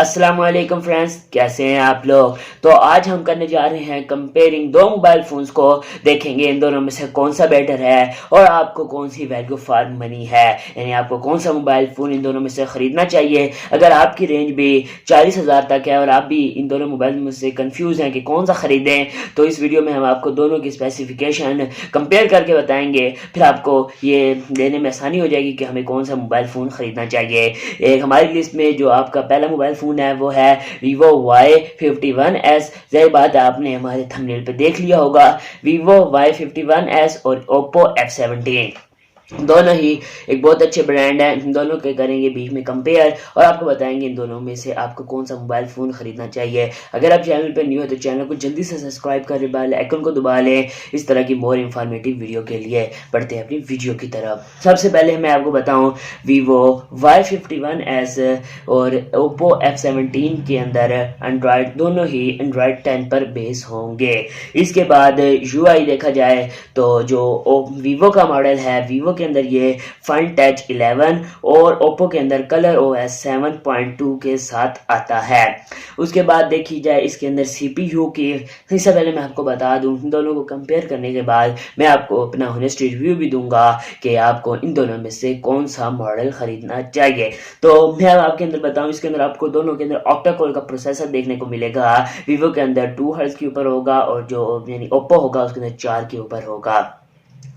अस्सलाम वालेकुम फ्रेंड्स, कैसे हैं आप लोग। तो आज हम करने जा रहे हैं कंपेयरिंग दो मोबाइल फ़ोन्स को। देखेंगे इन दोनों में से कौन सा बेटर है और आपको कौन सी वैल्यू फॉर मनी है, यानी आपको कौन सा मोबाइल फ़ोन इन दोनों में से ख़रीदना चाहिए। अगर आपकी रेंज भी 40,000 तक है और आप भी इन दोनों मोबाइल में से कंफ्यूज हैं कि कौन सा ख़रीदें, तो इस वीडियो में हम आपको दोनों की स्पेसिफिकेशन कंपेयर करके बताएंगे। फिर आपको ये लेने में आसानी हो जाएगी कि हमें कौन सा मोबाइल फ़ोन ख़रीदना चाहिए। एक हमारी लिस्ट में जो आपका पहला मोबाइल फ़ोन है वो है Vivo Y51s। जाहिर बात है आपने हमारे थंबनेल पे देख लिया होगा, Vivo Y51s और Oppo F17 दोनों ही एक बहुत अच्छे ब्रांड हैं। इन दोनों के करेंगे बीच में कंपेयर और आपको बताएंगे इन दोनों में से आपको कौन सा मोबाइल फ़ोन ख़रीदना चाहिए। अगर आप चैनल पर न्यू है तो चैनल को जल्दी से सब्सक्राइब कर बेल आइकन को दबा लें। इस तरह की मोर इन्फॉर्मेटिव वीडियो के लिए बढ़ते हैं अपनी वीडियो की तरफ। सबसे पहले मैं आपको बताऊं Vivo Y51s और Oppo F17 के अंदर एंड्रॉयड दोनों ही एंड्रॉयड 10 पर बेस होंगे। इसके बाद UI देखा जाए तो जो Vivo का मॉडल है, Vivo के अंदर ये फन टच 11 और Oppo के अंदर कलर OS 7.2 के साथ आता है। उसके बाद देखी जाए इसके अंदर CPU की, इससे पहले मैं आपको बता दूं इन दोनों को कंपेयर करने के बाद मैं आपको अपना ऑनेस्ट रिव्यू भी दूंगा कि आपको इन दोनों में से कौन सा मॉडल खरीदना चाहिए। तो मैं आपके अंदर बताऊं, इसके अंदर आपको दोनों के अंदर ऑक्टा कोर का प्रोसेसर देखने को मिलेगा। Vivo के अंदर 2 हर्ट्ज के ऊपर होगा और जो यानी Oppo होगा उसके अंदर 4 के ऊपर होगा,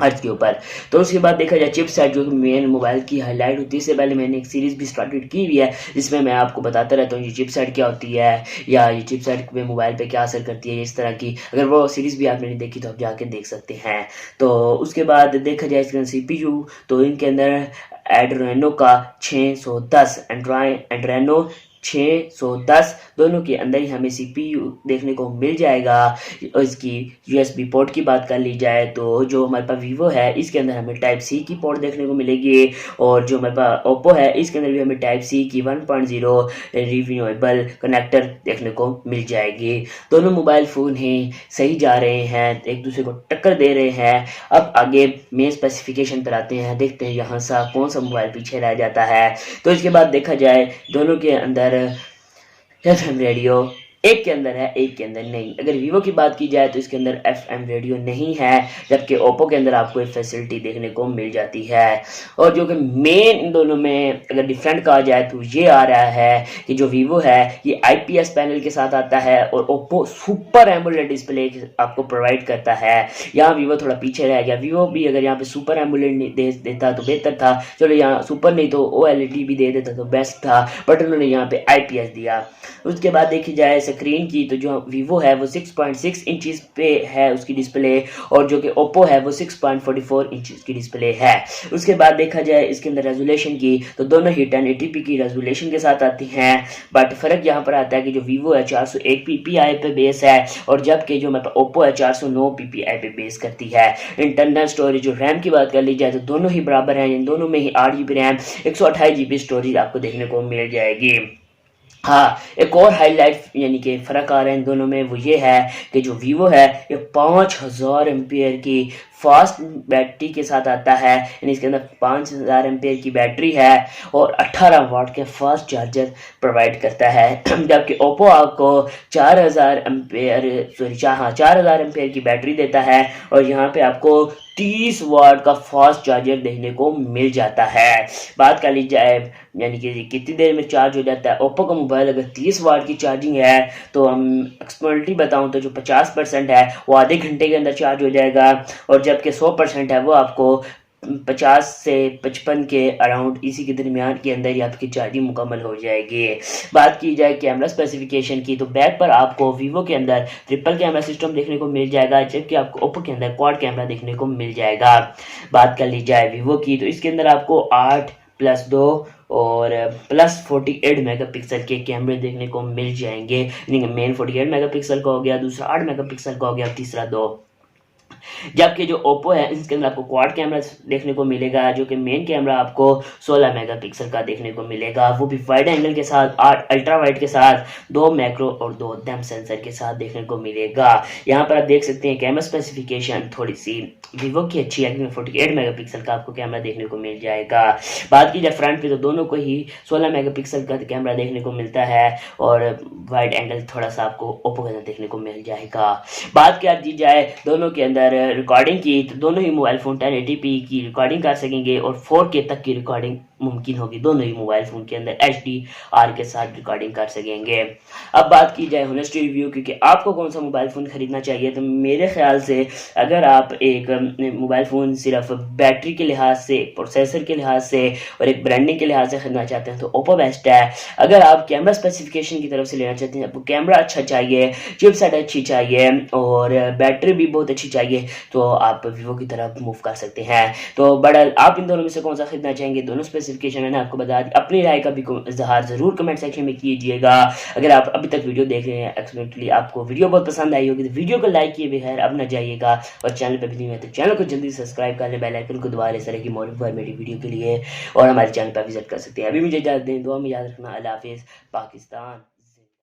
अर्थ के ऊपर। तो उसके बाद देखा जाए चिपसेट जो मेन मोबाइल की हाईलाइट होती है। इससे पहले मैंने एक सीरीज भी स्टार्टेड की हुई है जिसमें मैं आपको बताता रहता हूँ ये चिपसेट क्या होती है या ये चिपसेट में मोबाइल पे क्या असर करती है। इस तरह की अगर वो सीरीज भी आपने नहीं देखी तो आप जाके देख सकते हैं। तो उसके बाद देखा जाए इसके अंदर CPU, तो इनके अंदर एड्रेनो का 610 एड्रेनो 610 दोनों के अंदर ही हमें CPU देखने को मिल जाएगा। और इसकी USB पोर्ट की बात कर ली जाए तो जो हमारे पास Vivo है इसके अंदर हमें टाइप C की पोर्ट देखने को मिलेगी और जो हमारे पास Oppo है इसके अंदर भी हमें टाइप C की 1.0 रिन्यूएबल कनेक्टर देखने को मिल जाएगी। दोनों मोबाइल फ़ोन ही सही जा रहे हैं, एक दूसरे को टक्कर दे रहे हैं। अब आगे मेन स्पेसिफिकेशन पर आते हैं, देखते हैं यहाँ सा कौन सा मोबाइल पीछे रह जाता है। तो इसके बाद देखा जाए दोनों के अंदर FM रेडियो एक के अंदर है एक के अंदर नहीं। अगर Vivo की बात की जाए तो इसके अंदर FM रेडियो नहीं है, जबकि Oppo के अंदर आपको एक फैसिलिटी देखने को मिल जाती है। और जो कि मेन इन दोनों में अगर डिफरेंट कहा जाए तो ये आ रहा है कि जो Vivo है ये IPS पैनल के साथ आता है और Oppo सुपर एमोलेड डिस्प्ले आपको प्रोवाइड करता है। यहाँ Vivo थोड़ा पीछे रह गया। Vivo भी अगर यहाँ पे सुपर एमोलेड दे देता तो बेहतर था, चलो यहाँ सुपर नहीं तो OLED भी दे देता तो बेस्ट था, बट उन्होंने यहाँ पे IPS दिया। उसके बाद देखी जाए स्क्रीन की तो जो Vivo है वो 6.6 इंचेस पे है उसकी डिस्प्ले और जो कि Oppo है वो 6.44 इंचेस की डिस्प्ले है। उसके बाद देखा जाए इसके अंदर रेजोल्यूशन की तो दोनों ही 1080p की रेजोल्यूशन के साथ आती हैं, बट फर्क यहाँ पर आता है कि जो Vivo है 401 ppi पे बेस है और जबकि जो मतलब Oppo है 409 ppi पे बेस करती है। इंटरनल स्टोरेज जो रैम की बात कर ली जाए तो दोनों ही बराबर हैं, इन दोनों में ही 8GB रैम 128GB स्टोरेज आपको देखने को मिल जाएगी। हाँ, एक और हाईलाइट यानी कि फ़र्क आ रहा है इन दोनों में वो ये है कि जो Vivo है ये 5000 एम्पियर की फास्ट बैटरी के साथ आता है, यानी इसके अंदर 5000 एम्पियर की बैटरी है और 18 वाट के फास्ट चार्जर प्रोवाइड करता है। जबकि Oppo आपको 4000 एम्पियर की बैटरी देता है और यहाँ पे आपको 30 वाट का फास्ट चार्जर देखने को मिल जाता है। बात कर ली जाए यानी कि कितनी देर में चार्ज हो जाता है, Oppo का मोबाइल अगर 30 वाट की चार्जिंग है तो हम एक्सपर्टली बताऊं तो जो 50% है वो आधे घंटे के अंदर चार्ज हो जाएगा और जबकि 100% है वो आपको 50 से 55 के अराउंड इसी के दरमियान के अंदर ही आपकी चार्जिंग मुकम्मल हो जाएगी। बात की जाए कैमरा स्पेसिफिकेशन की तो बैक पर आपको Vivo के अंदर ट्रिपल कैमरा सिस्टम देखने को मिल जाएगा, जबकि आपको Oppo के अंदर क्वाड कैमरा देखने को मिल जाएगा। बात कर ली जाए Vivo की तो इसके अंदर आपको 8+2 और +48 मेगापिक्सल के कैमरे देखने को मिल जाएंगे। मेन 48 मेगापिक्सल का हो गया, दूसरा 8 मेगापिक्सल का हो गया, तीसरा 2 जबकि जो ओप्पो है इसके अंदर आपको क्वाड कैमरा देखने को मिलेगा, जो कि मेन कैमरा आपको 16 मेगापिक्सल का देखने को मिलेगा, वो भी वाइड एंगल के साथ, 8 अल्ट्रा वाइड के साथ, 2 मैक्रो और 2 डेम सेंसर के साथ देखने को मिलेगा। यहाँ पर आप देख सकते हैं कैमरा स्पेसिफिकेशन थोड़ी सी वीवो की अच्छी है, 48 मेगापिक्सल का आपको कैमरा देखने को मिल जाएगा। बात की जाए फ्रंट पे तो दोनों को ही 16 मेगापिक्सल का कैमरा देखने को मिलता है और वाइड एंगल थोड़ा सा आपको ओप्पो के अंदर देखने को मिल जाएगा। बात क्या की जाए दोनों के अंदर रिकॉर्डिंग की, तो दोनों ही मोबाइल फ़ोन 1080p की रिकॉर्डिंग कर सकेंगे और 4K तक की रिकॉर्डिंग मुमकिन होगी दोनों ही मोबाइल फ़ोन के अंदर HDR के साथ रिकॉर्डिंग कर सकेंगे। अब बात की जाए होनेस्टी रिव्यू की कि आपको कौन सा मोबाइल फ़ोन ख़रीदना चाहिए, तो मेरे ख्याल से अगर आप एक मोबाइल फ़ोन सिर्फ बैटरी के लिहाज से, प्रोसेसर के लिहाज से और एक ब्रांडिंग के लिहाज से ख़रीदना चाहते हैं तो ओप्पो बेस्ट है। अगर आप कैमरा स्पेसिफिकेशन की तरफ से लेना चाहते हैं, आपको कैमरा अच्छा चाहिए, चिपसेट अच्छी चाहिए और बैटरी भी बहुत अच्छी चाहिए, तो आप वीवो की तरफ मूव कर सकते हैं। तो बड़ा आप इन दोनों में से कौन सा खरीदना चाहेंगे, दोनों स्पेसिफिकेशन मैंने आपको बता दी। अपनी राय का भी इजहार ज़रूर कमेंट सेक्शन में कीजिएगा। अगर आप अभी तक वीडियो देख रहे हैं, एक्चुअली आपको वीडियो बहुत पसंद आई होगी, तो वीडियो को लाइक किए बगैर अब न जाइएगा और चैनल पर भी नहीं है तो चैनल को जल्दी सब्सक्राइब कर लें, बेल आइकन को दबा लें इस तरह की मोर इन्फॉर्मेटिव वीडियो के लिए, और हमारे चैनल पर विजिट कर सकते हैं। अभी मुझे इजाज़त दें, दुआ में याद रखना। अल्लाह हाफिज़। पाकिस्तान।